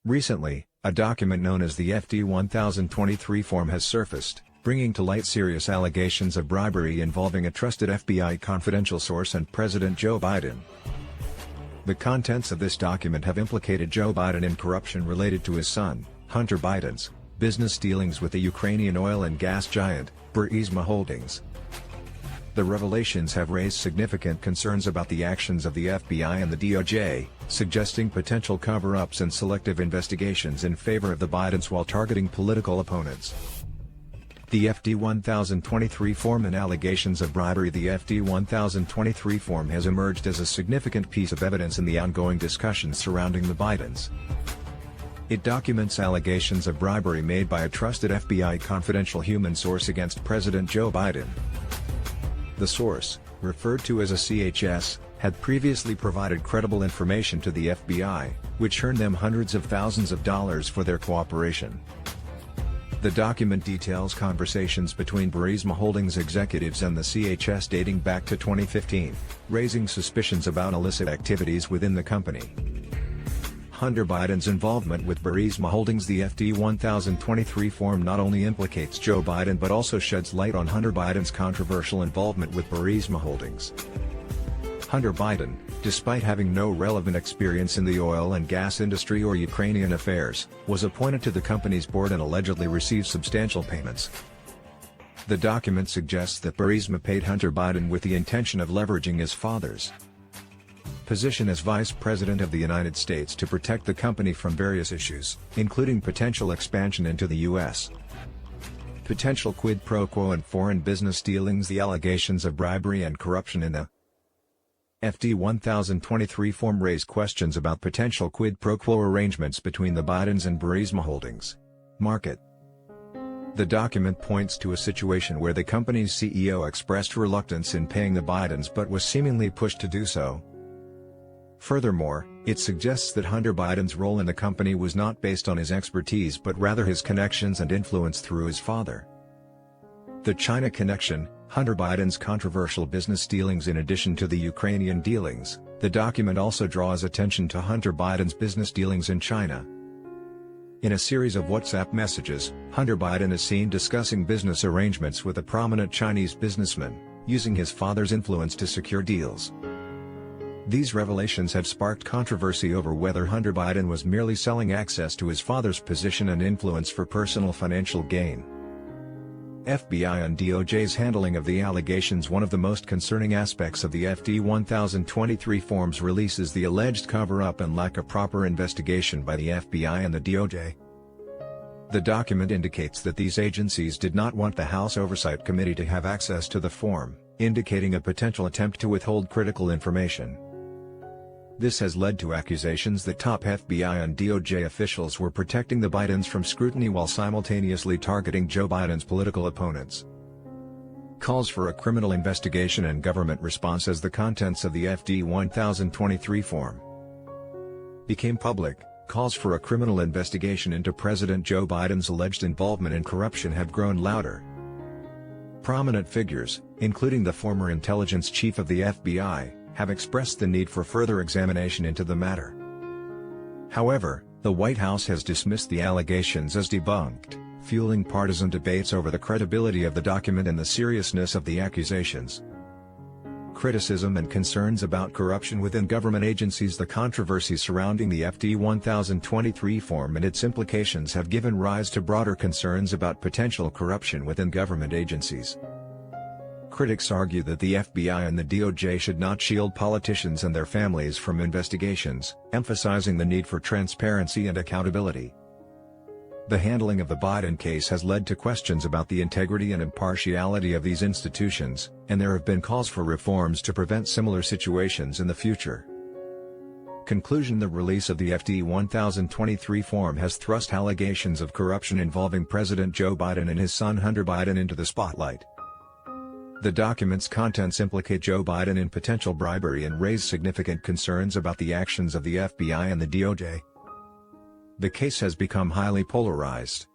Recently, a document known as the FD 1023 form has surfaced, bringing to light serious allegations of bribery involving a trusted FBI confidential source and President Joe Biden. The contents of this document have implicated Joe Biden in corruption related to his son, Hunter Biden's, business dealings with the Ukrainian oil and gas giant, Burisma Holdings. The revelations have raised significant concerns about the actions of the FBI and the DOJ, suggesting potential cover-ups and selective investigations in favor of the Bidens while targeting political opponents. The FD 1023 form and allegations of bribery. The FD 1023 form has emerged as a significant piece of evidence in the ongoing discussions surrounding the Bidens. It documents allegations of bribery made by a trusted FBI confidential human source against President Joe Biden. The source, referred to as a CHS, had previously provided credible information to the FBI, which earned them hundreds of thousands of dollars for their cooperation. The document details conversations between Burisma Holdings executives and the CHS dating back to 2015, raising suspicions about illicit activities within the company. Hunter Biden's involvement with Burisma Holdings. The FD 1023 form not only implicates Joe Biden but also sheds light on Hunter Biden's controversial involvement with Burisma Holdings. Hunter Biden, despite having no relevant experience in the oil and gas industry or Ukrainian affairs, was appointed to the company's board and allegedly received substantial payments. The document suggests that Burisma paid Hunter Biden with the intention of leveraging his father's position as Vice President of the United States to protect the company from various issues, including potential expansion into the U.S. Potential quid pro quo and foreign business dealings. The allegations of bribery and corruption in the FD 1023 form raise questions about potential quid pro quo arrangements between the Bidens and Burisma Holdings. Market. The document points to a situation where the company's CEO expressed reluctance in paying the Bidens but was seemingly pushed to do so. Furthermore, it suggests that Hunter Biden's role in the company was not based on his expertise but rather his connections and influence through his father. The China connection, Hunter Biden's controversial business dealings. In addition to the Ukrainian dealings, the document also draws attention to Hunter Biden's business dealings in China. In a series of WhatsApp messages, Hunter Biden is seen discussing business arrangements with a prominent Chinese businessman, using his father's influence to secure deals. These revelations have sparked controversy over whether Hunter Biden was merely selling access to his father's position and influence for personal financial gain. FBI and DOJ's handling of the allegations. One of the most concerning aspects of the FD 1023 form's release is the alleged cover-up and lack of proper investigation by the FBI and the DOJ. The document indicates that these agencies did not want the House Oversight Committee to have access to the form, indicating a potential attempt to withhold critical information. This has led to accusations that top FBI and DOJ officials were protecting the Bidens from scrutiny while simultaneously targeting Joe Biden's political opponents. Calls for a criminal investigation and government response. As the contents of the FD 1023 form became public, calls for a criminal investigation into President Joe Biden's alleged involvement in corruption have grown louder. Prominent figures, including the former intelligence chief of the FBI, have expressed the need for further examination into the matter. However, the White House has dismissed the allegations as debunked, fueling partisan debates over the credibility of the document and the seriousness of the accusations. Criticism and concerns about corruption within government agencies. The controversy surrounding the FD 1023 form and its implications have given rise to broader concerns about potential corruption within government agencies. Critics argue that the FBI and the DOJ should not shield politicians and their families from investigations, emphasizing the need for transparency and accountability. The handling of the Biden case has led to questions about the integrity and impartiality of these institutions, and there have been calls for reforms to prevent similar situations in the future. Conclusion. The release of the FD 1023 form has thrust allegations of corruption involving President Joe Biden and his son Hunter Biden into the spotlight. The document's contents implicate Joe Biden in potential bribery and raise significant concerns about the actions of the FBI and the DOJ. The case has become highly polarized,